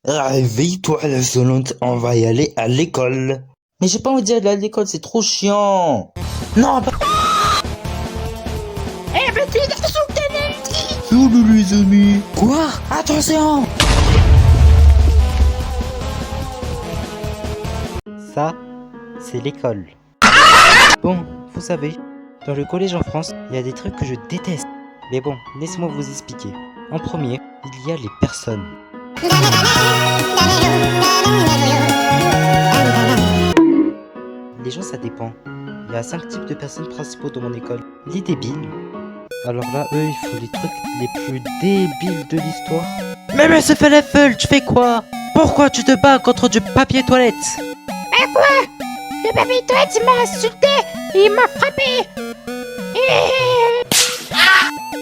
Réveille-toi, la Solente, on va y aller à l'école. Mais j'ai pas envie d'y aller à l'école, c'est trop chiant. Non, pas... Eh ben tu es sous tes Salut les amis. Quoi? Attention. Ça, c'est l'école. Bon, vous savez, dans le collège en France, il y a des trucs que je déteste. Mais bon, laissez-moi vous expliquer. En premier, il y a les personnes. Les gens, ça dépend. Il y a 5 types de personnes principaux dans mon école. Les débiles. Alors là, eux, ils font les trucs les plus débiles de l'histoire. Mais monsieur Falafel, tu fais quoi? Pourquoi tu te bats contre du papier toilette? Mais quoi? Le papier toilette il m'a insulté et il m'a frappé.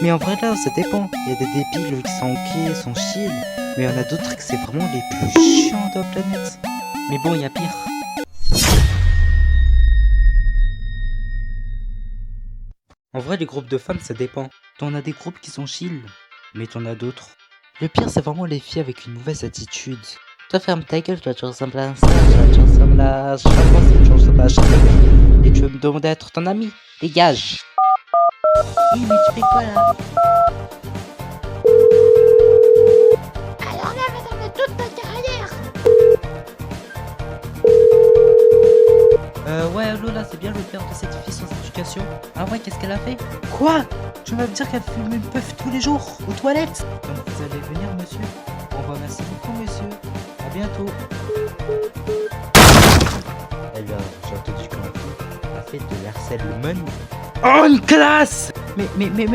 Mais en vrai là, ça dépend. Il y a des débiles qui sont ok, sont chill. Mais il y en a d'autres que c'est vraiment les plus chiants de la planète. Mais bon, il y a pire. En vrai, les groupes de femmes, ça dépend. T'en as des groupes qui sont chill, mais t'en as d'autres. Le pire, c'est vraiment les filles avec une mauvaise attitude. Toi, ferme ta gueule, toi, tu ressembles à un singe, toi, tu ressembles à... Je sais pas quoi, tu ressembles à Shrek. Et tu veux me demander d'être ton ami? Dégage. Oui, mais tu fais quoi, là? Alors là madame de toute ta carrière. Ouais, Lola, c'est bien le père de cette fille sans éducation. Ah ouais, qu'est-ce qu'elle a fait? Quoi? Tu vas me dire qu'elle fume une puff tous les jours, aux toilettes? Donc vous allez venir, monsieur? Bon bah merci beaucoup, monsieur. À bientôt. Alors, j'ai entendu qu'un fille a fait de l'harcèlement. Oh, une classe! Mais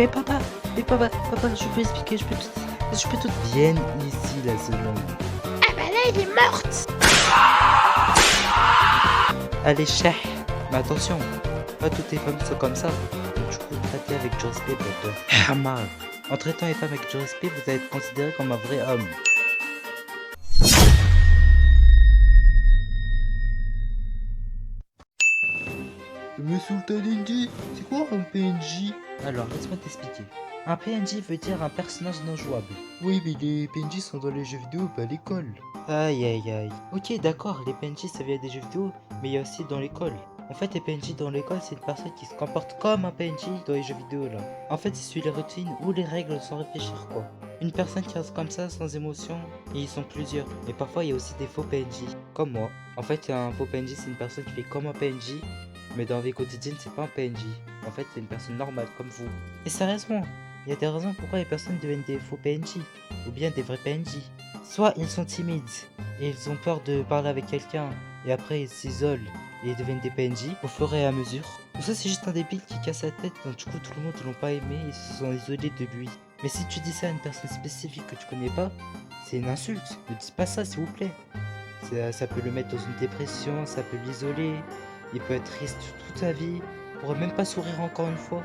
papa, je peux expliquer, je peux tout. Viens ici, la seconde. Ah bah là il est morte. Allez, chef. Mais attention, pas toutes les femmes sont comme ça. Donc du coup, traitez avec du respect, docteur. Hamad. En traitant les femmes avec du respect, vous allez être considéré comme un vrai homme. Mais Sultan Indy, c'est quoi un PNJ? Alors, laisse-moi t'expliquer. Un PNJ veut dire un personnage non jouable. Oui, mais les PNJ sont dans les jeux vidéo, pas à l'école. Aïe aïe aïe. Ok, d'accord, les PNJ ça vient des jeux vidéo, mais il y a aussi dans l'école. En fait, les PNJ dans l'école, c'est une personne qui se comporte comme un PNJ dans les jeux vidéo là. En fait, il suit les routines ou les règles sans réfléchir quoi. Une personne qui reste comme ça, sans émotion, et ils sont plusieurs. Mais parfois, il y a aussi des faux PNJ, comme moi. En fait, un faux PNJ, c'est une personne qui fait comme un PNJ, mais dans la vie quotidienne, c'est pas un PNJ. En fait, c'est une personne normale, comme vous. Et sérieusement, il y a des raisons pourquoi les personnes deviennent des faux PNJ, ou bien des vrais PNJ. Soit ils sont timides, et ils ont peur de parler avec quelqu'un, et après ils s'isolent, et ils deviennent des PNJ au fur et à mesure. Ou ça c'est juste un débile qui casse la tête, donc du coup tout le monde ne l'ont pas aimé, et se sont isolés de lui. Mais si tu dis ça à une personne spécifique que tu connais pas, c'est une insulte. Ne dis pas ça s'il vous plaît. Ça peut le mettre dans une dépression, ça peut l'isoler, il peut être triste toute sa vie, il pourrait même pas sourire encore une fois.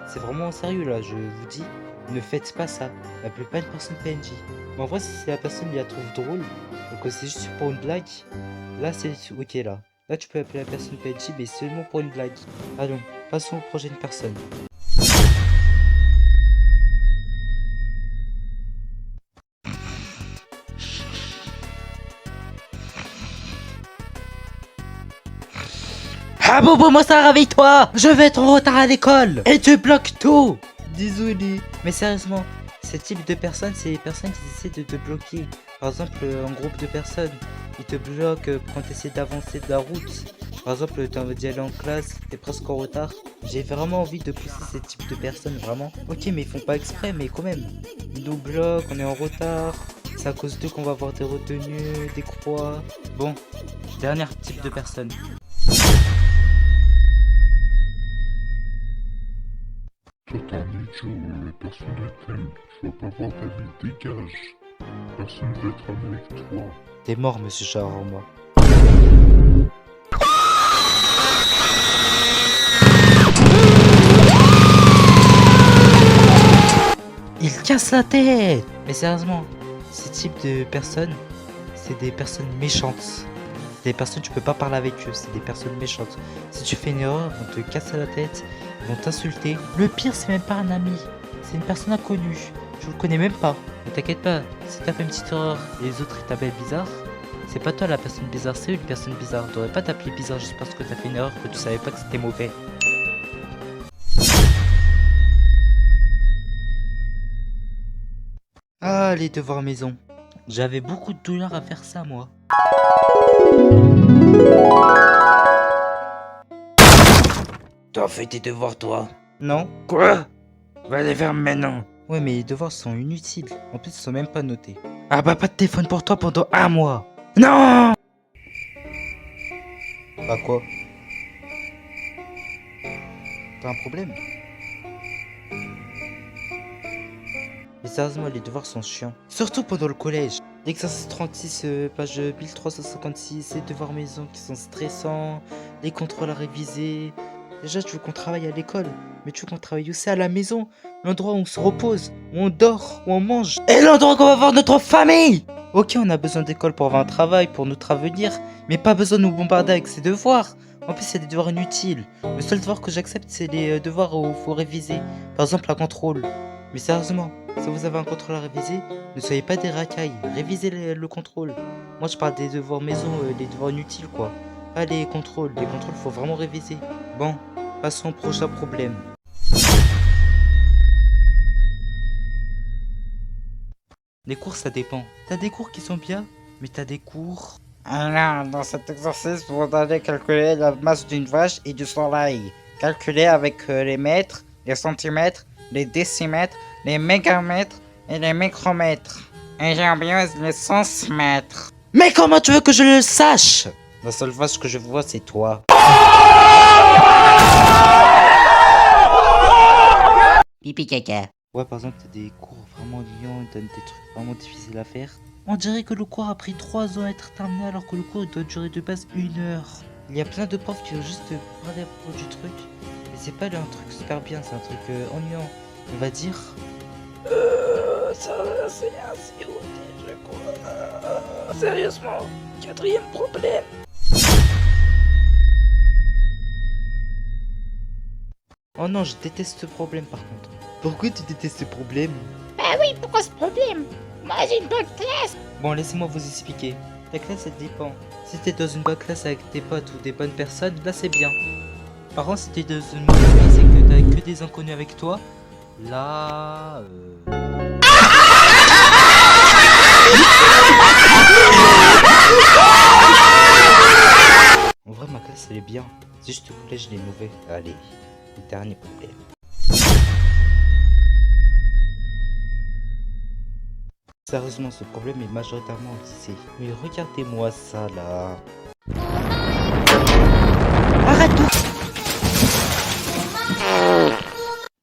C'est vraiment sérieux là, je vous dis, ne faites pas ça. N'appelez pas une personne PNJ. Mais en vrai, si la personne la trouve drôle, donc c'est juste pour une blague, là c'est ok là. Là tu peux appeler la personne PNJ, mais seulement pour une blague. Allons, passons aux prochaines personnes. Ah bon, moi ça réveille-toi! Je vais être en retard à l'école! Et tu bloques tout! Désolé. Mais sérieusement, ce type de personnes, c'est les personnes qui essaient de te bloquer. Par exemple, un groupe de personnes, ils te bloquent quand tu essaies d'avancer de la route. Par exemple, tu as envie d'y aller en classe, t'es presque en retard. J'ai vraiment envie de pousser ce type de personnes, vraiment. Ok, mais ils font pas exprès, mais quand même. Ils nous bloquent, on est en retard. C'est à cause d'eux qu'on va avoir des retenues, des croix. Bon, dernier type de personne. Toi t'es un idiot, mais personne ne t'aime. Tu vas pas voir ta vie, dégage. Personne ne veut être ami avec toi. T'es mort, monsieur Shawarma. Il casse la tête! Mais sérieusement, ce type de personnes, c'est des personnes méchantes. Des personnes, tu peux pas parler avec eux, c'est des personnes méchantes. Si tu fais une erreur, ils vont te casser la tête, ils vont t'insulter. Le pire, c'est même pas un ami, c'est une personne inconnue. Je le connais même pas. Ne t'inquiète pas, si t'as fait une petite erreur et les autres ils t'appellent bizarre, c'est pas toi la personne bizarre, c'est eux une personne bizarre. T'aurais pas t'appeler bizarre juste parce que t'as fait une erreur que tu savais pas que c'était mauvais. Ah, les devoirs maison. J'avais beaucoup de douleur à faire ça, moi. T'as fait tes devoirs, toi? Non. Quoi? Va les faire maintenant. Ouais, mais les devoirs sont inutiles. En plus, ils sont même pas notés. Ah bah, pas de téléphone pour toi pendant 1 mois. Non! Bah quoi? T'as un problème? Mais sérieusement, les devoirs sont chiants. Surtout pendant le collège. L'exercice 36, page 1356, les devoirs maison qui sont stressants, les contrôles à réviser. Déjà, tu veux qu'on travaille à l'école, mais tu veux qu'on travaille aussi à la maison. L'endroit où on se repose, où on dort, où on mange. Et l'endroit où on va voir notre famille! Ok, on a besoin d'école pour avoir un travail, pour notre avenir, mais pas besoin de nous bombarder avec ces devoirs. En plus, c'est des devoirs inutiles. Le seul devoir que j'accepte, c'est les devoirs où il faut réviser. Par exemple, un contrôle. Mais sérieusement, si vous avez un contrôle à réviser, ne soyez pas des racailles. Révisez le contrôle. Moi, je parle des devoirs maison, des devoirs inutiles, quoi. Pas les contrôles. Les contrôles, faut vraiment réviser. Bon, passons au prochain problème. Les cours, ça dépend. T'as des cours qui sont bien, mais t'as des cours... Alors, dans cet exercice, vous allez calculer la masse d'une vache et du soleil. Calculer avec les mètres, les centimètres, les décimètres, les mégamètres et les micromètres. Et j'ai oublié les centimètres. Mais comment tu veux que je le sache? La seule vache que je vois, c'est toi. Pipi caca. Ouais, par exemple, t'as des cours vraiment liants, ils donnent des trucs vraiment difficiles à faire. On dirait que le cours a pris 3 ans à être terminé alors que le cours doit durer de base 1 heure. Il y a plein de profs qui vont juste parler à propos du truc. Mais c'est pas un truc super bien, c'est un truc ennuyant. On va dire... Ça, c'est assez haut, je crois. Sérieusement, 4e problème. Oh non, je déteste ce problème par contre. Pourquoi tu détestes ce problème? Bah oui, pourquoi ce problème? Moi j'ai une bonne classe. Bon, laissez-moi vous expliquer. La classe, elle dépend. Si t'es dans une bonne classe avec tes potes ou des bonnes personnes, là c'est bien. Par contre, si t'es dans une mauvaise classe et que t'as que des inconnus avec toi, là... En vrai, ma classe, elle est bien. C'est juste le collège, il est mauvais. Allez, le dernier problème. Sérieusement, ce problème est majoritairement au lycée. Mais regardez-moi ça, là. Arrête tout!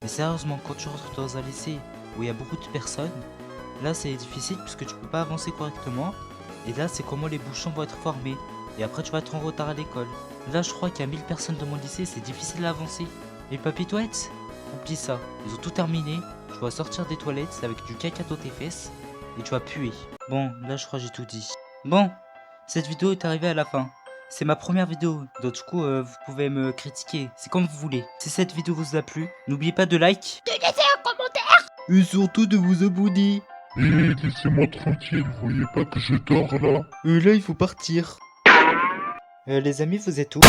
Mais sérieusement, quand tu rentres dans un lycée où il y a beaucoup de personnes, là c'est difficile puisque tu peux pas avancer correctement. Et là, c'est comment les bouchons vont être formés. Et après, tu vas être en retard à l'école. Là, je crois qu'il y a 1000 personnes dans mon lycée, c'est difficile à avancer. Et le papier toilette, oublie ça. Ils ont tout terminé. Tu vas sortir des toilettes avec du caca dans tes fesses. Et tu vas puer. Bon, là, je crois que j'ai tout dit. Bon, cette vidéo est arrivée à la fin. C'est ma première vidéo, donc du coup, vous pouvez me critiquer. C'est comme vous voulez. Si cette vidéo vous a plu, n'oubliez pas de like. De laisser un commentaire. Et surtout de vous abonner. Hé, laissez-moi tranquille, vous voyez pas que je dors là? Là, il faut partir. Les amis, vous êtes où?